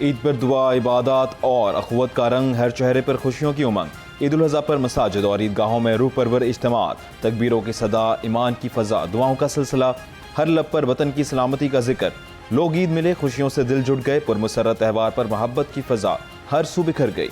ईद पर दुआ, इबादत और अखुवत का रंग, हर चेहरे पर खुशियों की उमंग। ईद उल अज़हा पर मसाजिद और ईदगाहों में रूह परवर इज्तिमात, तकबीरों की सदा, ईमान की फ़ज़ा, दुआओं का सिलसिला, हर लब पर वतन की सलामती का जिक्र। लोग ईद मिले, खुशियों से दिल जुट गए, पुरमसरत त्यौहार पर मोहब्बत की फ़ज़ा हर सू बिखर गई।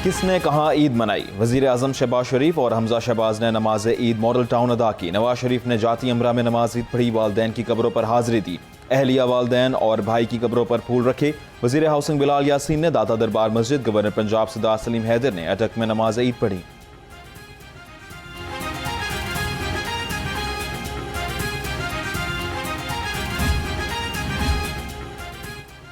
किसने कहा ईद मनाई? वज़ीर आज़म शहबाज शरीफ और हमजा शहबाज ने नमाज ईद मॉडल टाउन अदा की। नवाज शरीफ ने जाती अमरा में नमाज ईद पढ़ी, वालदैन की कब्रों पर हाजिरी दी, अहलिया, वालदैन और भाई की कब्रों पर फूल रखे। वज़ीर हाउसिंग बिलाल यासीन ने दाता दरबार मस्जिद, गवर्नर पंजाब सरदार सलीम हैदर ने अटक में नमाज ईद पढ़ी।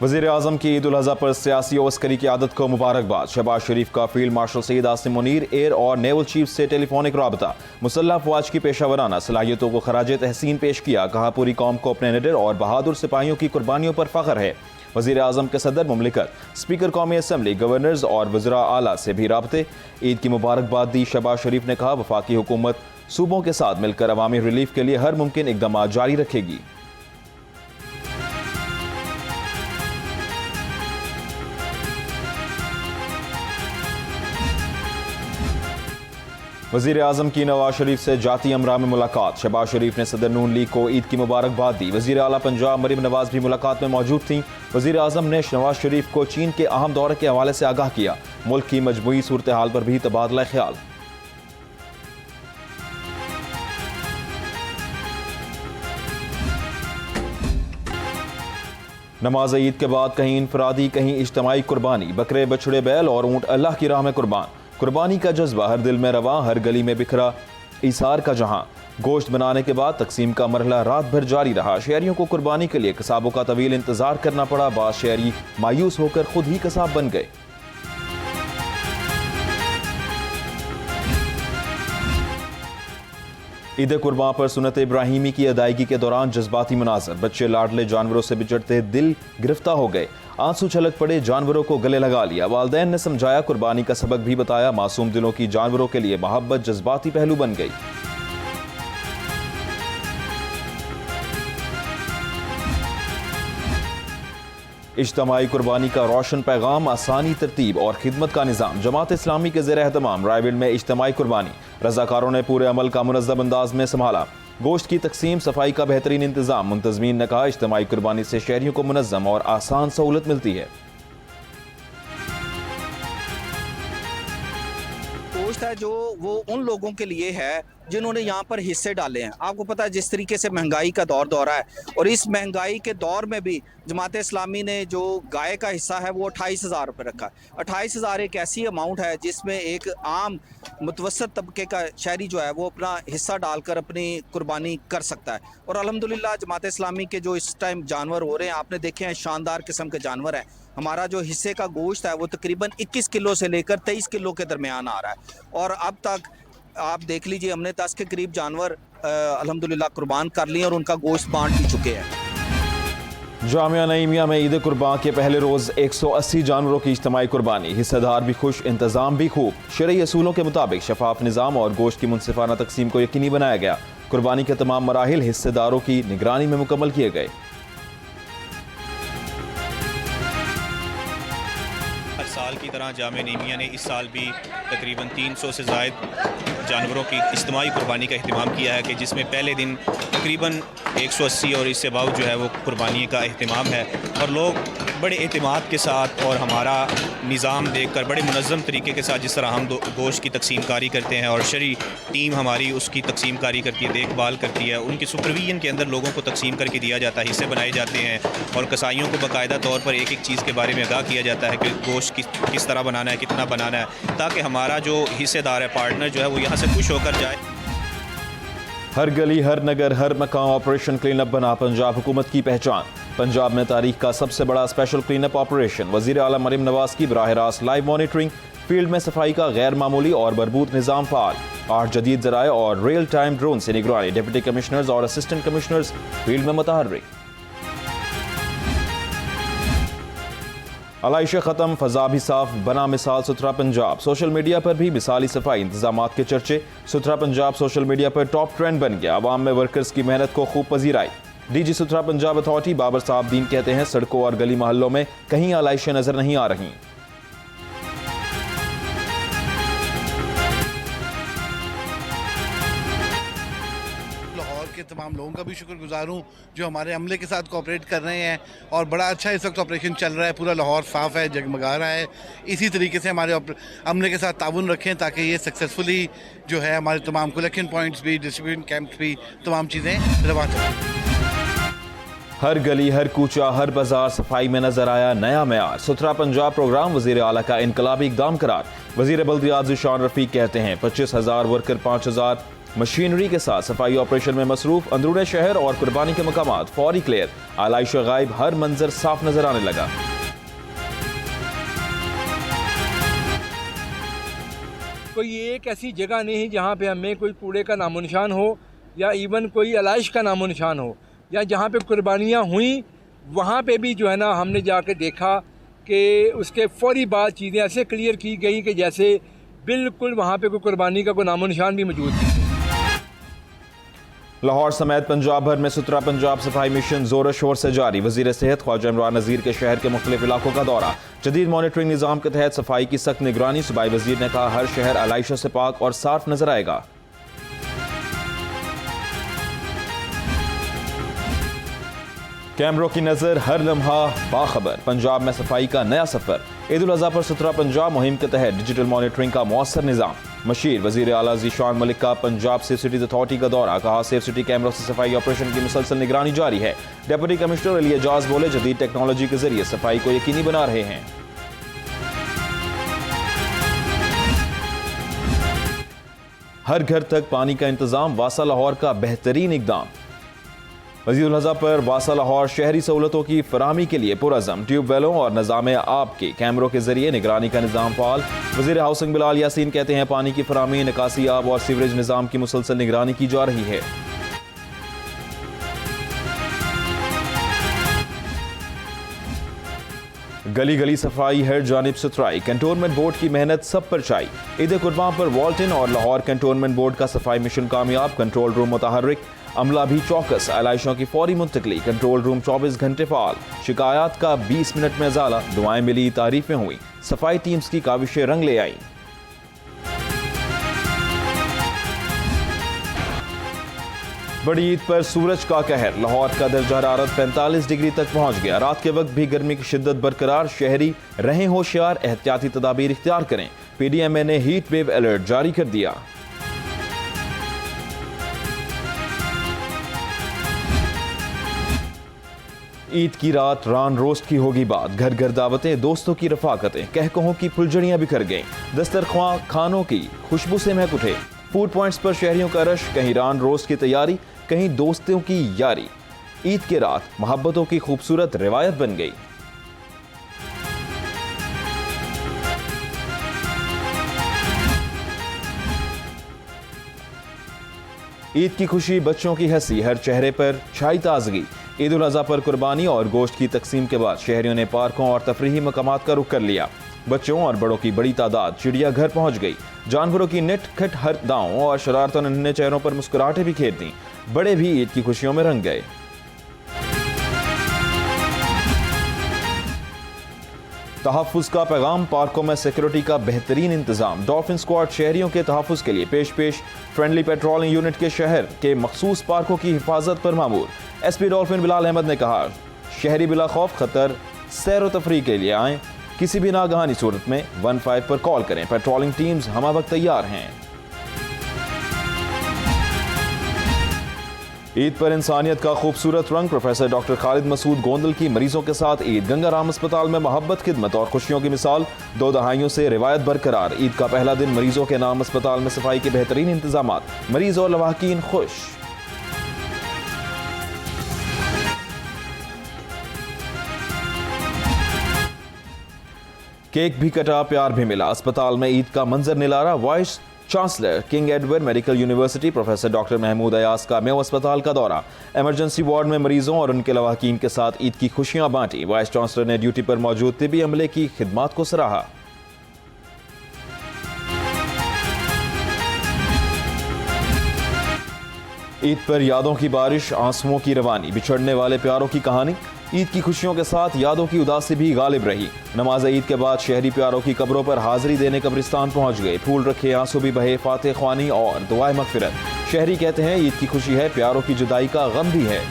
वज़ीर आज़म की ईद उल अज़हा पर सियासी और अस्करी क़यादत को मुबारकबाद। शहबाज शरीफ का field marshal Saeed Asim Munir, air और नेवल चीफ से टेलीफोनिक राबता, मुसल्लह अफवाज की पेशावराना सलाहियतों को खराज तहसीन पेश किया। कहा, पूरी कौम को अपने निडर और बहादुर सिपाहियों की कुर्बानियों पर फ़ख्र है। वज़ीर आज़म के सदर मुमलिकत, स्पीकर कौमी असम्बली, गवर्नर्स और वज़रा आला से भी राबते। ईद की मुबारकबाद दी। शहबाज शरीफ ने कहा, वफाकी हुकूमत सूबों के साथ मिलकर अवामी रिलीफ के लिए हर मुमकिन इक़दाम जारी रखेगी। वज़ीर आज़म की नवाज शरीफ से जाती अमरा में मुलाकात। शहबाज शरीफ ने सदर नून लीग को ईद की मुबारकबाद दी। वज़ीर आला पंजाब मरीम नवाज भी मुलाकात में मौजूद थीं। वज़ीर आज़म ने नवाज शरीफ को चीन के अहम दौरे के हवाले से आगाह किया। मुल्क की मजमूई सूरत हाल पर भी तबादला ख्याल। नमाज ईद के बाद कहीं इनफरादी, कहीं इज्तिमाई कुर्बानी, बकरे, बछड़े, बैल और ऊँट अल्लाह की राह में कुर्बान। कुर्बानी का जज्बा हर दिल में रवा, हर गली में बिखरा ईसार का जहां। गोश्त बनाने के बाद तकसीम का मरहला रात भर जारी रहा। शहरियों को कुर्बानी के लिए कसाबों का तवील इंतजार करना पड़ा। बाज़ शहरी मायूस होकर खुद ही कसाब बन गए। ईद कुर्बान पर सुन्नत इब्राहिमी की अदायगी के दौरान जज्बाती मनाजर, बच्चे लाडले जानवरों से बिछड़ते दिल गिरफ्तार हो गए, आंसू छलक पड़े, जानवरों को गले लगा लिया। वालदैन ने समझाया, कुर्बानी का सबक भी बताया। मासूम दिलों की जानवरों के लिए मोहब्बत जज्बाती पहलू बन गई। इज्तिमाई कुर्बानी का रोशन पैगाम, आसानी, तरतीब और खिदमत का निज़ाम। जमात इस्लामी के ज़ेर एहतमाम रायविल में इज्तिमाई कुर्बानी, रज़ाकारों ने पूरे अमल का मुनज़्ज़म अंदाज में संभाला। गोश्त की तकसीम, सफाई का बेहतरीन इंतजाम। मुंतज़मीन ने कहा, इज्तिमाई कुर्बानी से शहरियों को मुनज़्ज़म और आसान सहूलत मिलती है। गोश्त है जो वो उन लोगों के लिए है जिन्होंने यहाँ पर हिस्से डाले हैं। आपको पता है जिस तरीके से महंगाई का दौर है, और इस महंगाई के दौर में भी जमात इस्लामी ने जो गाय का हिस्सा है वो 28,000 रुपये रखा है। 28,000 एक ऐसी अमाउंट है जिसमें एक आम मुतवसत तबके का शहरी जो है वो अपना हिस्सा डालकर अपनी कुर्बानी कर सकता है। और अल्हम्दुलिल्लाह जमात इस्लामी के जो इस टाइम जानवर हो रहे हैं, आपने देखे हैं, शानदार किस्म के जानवर हैं। हमारा जो हिस्से का गोश्त है वो तकरीबन 21 किलो से लेकर 23 किलो के दरमियान आ रहा है। और अब तक आप देख लीजिए, हमने 10 के करीब जानवर अल्हम्दुलिल्लाह कुर्बान कर लिए और उनका गोश्त बांट भी चुके हैं। जामिया नईमिया में ईद कुर्बान के पहले रोज़ 180 जानवरों की इज्तिमाई कुर्बानी। हिस्सेदार भी खुश, इंतजाम भी खूब। शरई असूलों के मुताबिक शफाफ निज़ाम और गोश्त की मुनसिफाना तकसीम को यकीनी बनाया गया। कुर्बानी के तमाम मराहिल हिस्सेदारों की निगरानी में मुकम्मल किए गए। साल की तरह जामिया नईमिया ने इस साल भी तकरीबन 300 से ज़ायद जानवरों की इज्तिमाई कुर्बानी का अहतमाम किया है, कि जिसमें पहले दिन तकरीबन 180 और इससे बाव जो है वो कुर्बानी का अहतमाम है। और लोग बड़े एतमाद के साथ और हमारा निज़ाम देखकर बड़े मुनज़्ज़म तरीके के साथ जिस तरह हम गोश्त की तकसीम कारी करते हैं और शरी टीम हमारी उसकी तकसीम कारी करती है, देखभाल करती है, उनकी सुपरविजन के अंदर लोगों को तकसीम करके दिया जाता है, हिस्से बनाए जाते हैं और कसाईयों को बाकायदा तौर पर एक एक चीज़ के बारे में आगाह किया जाता है कि गोश्त किस तरह बनाना है, कितना बनाना है, ताकि हमारा जो हिस्सेदार है, पार्टनर जो है, वो यहाँ से खुश होकर जाए। हर गली, हर नगर, हर मकाम ऑपरेशन क्लीनअप बना पंजाब हुकूमत की पहचान। पंजाब में तारीख का सबसे बड़ा स्पेशल क्लीनअप ऑपरेशन। वज़ीर आला मरीम नवाज की बराह रास्त लाइव मॉनिटरिंग, फील्ड में सफाई का गैर मामूली और मरबूत निज़ाम फ़ाल। 8 जदीद ज़राए और रियल टाइम ड्रोन से निगरानी। डिप्टी कमिश्नर्स और असिस्टेंट कमिश्नर्स फील्ड में मुतहर्रिक। आलाइश ख़त्म, फ़ज़ा भी साफ, बना मिसाल सुथरा पंजाब। सोशल मीडिया पर भी मिसाली सफाई इंतजामात के चर्चे। सुथरा पंजाब सोशल मीडिया पर टॉप ट्रेंड बन गया। आवाम में वर्कर्स की मेहनत को खूब पजीराई। डीजी सुथरा पंजाब अथॉरिटी बाबर साहब दीन कहते हैं सड़कों और गली मोहल्लों में कहीं आलाइशें नजर नहीं आ रही। के तमाम लोगों का भी शुक्रगुजार हूँ जो हमारे अमले के साथ कोऑपरेट कर रहे हैं और बड़ा अच्छा इस वक्त ऑपरेशन चल रहा है। पूरा लाहौर साफ़ है, जगमगा रहा है। इसी तरीके से हमारे अमले के साथ ताउन रखें ताकि ये सक्सेसफुली जो है हमारे तमाम कलेक्शन पॉइंट्स भी, डिस्ट्रीब्यूशन कैंप्स भी, तमाम चीज़ें रवा चलें। हर गली, हर कूचा, हर बाजार सफाई में नजर आया नया मेयार। सुथरा पंजाब प्रोग्राम वजीर आला का इनकलाबी इकदाम करार। वजीर बल्दियात ज़ीशान रफीक कहते हैं 25,000 वर्कर 5,000 मशीनरी के साथ सफाई ऑपरेशन में मसरूफ। अंदरूने शहर और कुर्बानी के मकामात फौरी क्लियर। आलाइश गायब, हर मंजर साफ नजर आने लगा। कोई एक ऐसी जगह नहीं जहाँ पे हमें कोई कूड़े का नामो निशान हो या इवन कोई आलाइश का नामो निशान हो, या जहाँ पे कुर्बानियाँ हुई वहाँ पे भी जो है ना हमने जाके देखा कि उसके फौरी बाद चीज़ें ऐसे क्लियर की गई कि जैसे बिल्कुल वहाँ पे कोई कुर्बानी का कोई नामो निशान भी मौजूद नहीं। लाहौर समेत पंजाब भर में सुथरा पंजाब सफाई मिशन जोर शोर से जारी। वजीर सेहत ख्वाजा इमरान नज़ीर के शहर के मुख्तलिफ इलाकों का दौरा। जदीद मॉनिटरिंग निज़ाम के तहत सफाई की सख्त निगरानी। सूबाई वजीर ने कहा हर शहर आलाइशों से पाक और साफ नजर आएगा। कैमरों की नजर, हर लम्हा बाखबर। पंजाब में सफाई का नया सफर। ईद उल अज़हा पर सुथरा पंजाब मुहिम के तहत डिजिटल मॉनिटरिंग का मौसर निज़ाम। मशीर वजीर आला ज़ीशान मलिक का पंजाब सेफ सिटीज अथॉरिटी का दौरा। कहा सेफ सिटी कैमरों से सफाई ऑपरेशन की मुसलसल निगरानी जारी है। डेप्यूटी कमिश्नर अली एजाज बोले जदीद टेक्नोलॉजी के जरिए सफाई को यकीनी बना रहे हैं। हर घर तक पानी का इंतजाम, वासा लाहौर का बेहतरीन इकदाम। वज़ीर उल अज़हा पर वासा लाहौर शहरी सहूलतों की फराहमी के लिए पुरअज़म। ट्यूबवेलों और निज़ाम आब के कैमरों के जरिए निगरानी का निज़ाम फ़ाल। वज़ीर हाउसिंग बिलाल यासीन कहते हैं पानी की फराहमी, निकासी, आब और सीवरेज निज़ाम की मुसलसल निगरानी की जा रही है। गली गली सफाई, हर जानिब सुथराई। कंटोनमेंट बोर्ड की मेहनत सब पर छाई। ईद कुर्बान पर वॉल्टन और लाहौर कंटोनमेंट बोर्ड का सफाई मिशन कामयाब। कंट्रोल रूम मुतहर्रिक, अमला भी चौकस। आलाइशों की फौरी मुंतकली। कंट्रोल रूम 24 घंटे फाल। शिकायत का 20 मिनट में इजाला। दुआएं मिली, तारीफें हुई। सफाई टीम्स की काविशें रंग ले आई। बड़ी ईद पर सूरज का कहर। लाहौर का दर्जा हरारत 45 डिग्री तक पहुंच गया। रात के वक्त भी गर्मी की शिद्दत बरकरार। शहरी रहें होशियार, एहतियाती तदाबीर इख्तियार करें। PDMA ने हीट वेव अलर्ट जारी कर दिया। ईद की रात रान रोस्ट की होगी बात। घर घर दावतें, दोस्तों की रफाकतें, कहकहों की फुलझड़ियां बिखर गईं। दस्तरख्वां खानों की खुशबू से महक उठे। फूड पॉइंट्स पर शहरियों का रश। कहीं रान रोस्ट की तैयारी, कहीं दोस्तों की यारी। ईद की रात मोहब्बतों की खूबसूरत रिवायत बन गई। ईद की खुशी, बच्चों की हंसी, हर चेहरे पर छाई ताजगी। ईद उल अज़हा पर कुर्बानी और गोश्त की तकसीम के बाद शहरियों ने पार्कों और तफरीही मकामात का रुख कर लिया। बच्चों और बड़ों की बड़ी तादाद चिड़ियाघर पहुंच गई। जानवरों की निट खट हर दांव और शरारतों ने नन्हे चेहरों पर मुस्कुराहटें भी खेल दी। बड़े भी ईद की खुशियों में रंग गए। तहफ़्फ़ुज़ का पैगाम, पार्कों में सिक्योरिटी का बेहतरीन इंतजाम। डॉल्फिन स्क्वाड शहरियों के तहफ़्फ़ुज़ के लिए पेश फ्रेंडली पेट्रोलिंग यूनिट के शहर के मखसूस पार्कों की हिफाजत पर मामूर। SP डॉल्फिन बिलाल अहमद ने कहा शहरी बिला खौफ खतर सैर व तफरीह के लिए आएँ। किसी भी नागहानी सूरत में 15 पर कॉल करें। पेट्रोलिंग टीम्स हमा वक्त तैयार हैं। ईद पर इंसानियत का खूबसूरत रंग। प्रोफेसर डॉक्टर खालिद मसूद गोंदल की मरीजों के साथ ईद। गंगाराम अस्पताल में मोहब्बत, खिदमत और खुशियों की मिसाल। 2 दहाइयों से रिवायत बरकरार। ईद का पहला दिन मरीजों के नाम अस्पताल में सफाई के बेहतरीन इंतजामात। मरीज और लवाहकीन खुश। केक भी कटा, प्यार भी मिला। अस्पताल में ईद का मंजर निलारा। Vice chancellor King Edward medical university professor doctor Mahmood Ayaz का मेयो अस्पताल का दौरा। इमरजेंसी वार्ड में मरीजों और उनके लवाहकीन के साथ ईद की खुशियां बांटी। वाइस चांसलर ने ड्यूटी पर मौजूद तिबी अमले की खिदमात को सराहा। ईद पर यादों की बारिश, आंसुओं की रवानी, बिछड़ने वाले प्यारों की कहानी। ईद की खुशियों के साथ यादों की उदासी भी गालिब रही। नमाज ईद के बाद शहरी प्यारों की कब्रों पर हाजिरी देने कब्रिस्तान पहुंच गए। फूल रखे, आंसू भी बहे, फातिह ख्वानी और दुआए मगफिरत। शहरी कहते हैं ईद की खुशी है, प्यारों की जुदाई का गम भी है।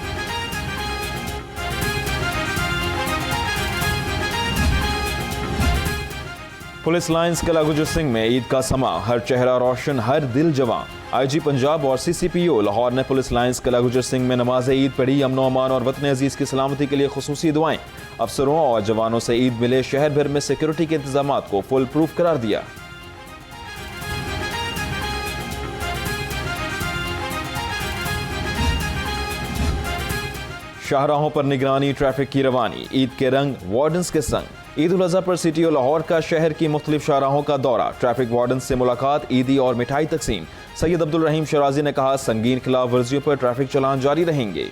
पुलिस लाइंस किला गुजर सिंह में ईद का समा, हर चेहरा रोशन, हर दिल जवां। आईजी पंजाब और सीसीपीओ लाहौर ने पुलिस लाइंस किला गुजर सिंह में नमाज ईद पढ़ी। अमन अमान और वतन अजीज की सलामती के लिए खुसूसी दुआएं। अफसरों और जवानों से ईद मिले। शहर भर में सिक्योरिटी के इंतजाम को फुल प्रूफ करार दिया। शाहराहों पर निगरानी, ट्रैफिक की रवानी, ईद के रंग वार्डन्स के संग। ईद उल अजहा पर सिटी और लाहौर का शहर की मुख्तलिफ शाहराहों का दौरा, ट्रैफिक वार्डन से मुलाकात, ईदी और मिठाई तकसीम। सैयद अब्दुल रहीम शराजी ने कहा संगीन खिलाफ वर्जियों पर ट्रैफिक चलान जारी रहेंगे।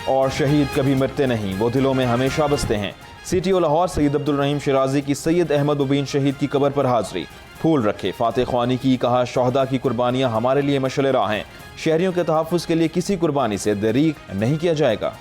और शहीद कभी मरते नहीं, वो दिलों में हमेशा बसते हैं। सिटी और लाहौर सैयद अब्दुल रहीम शराजी की सैयद अहमद मुबीन शहीद की कब्र पर हाजिरी, फूल रखे, फातिह ख्वानी की। कहा शोहदा की कुर्बानियां हमारे लिए मशअल राह हैं। शहरियों के तहफ़्फ़ुज़ के लिए किसी कुर्बानी से दरीग नहीं किया जाएगा।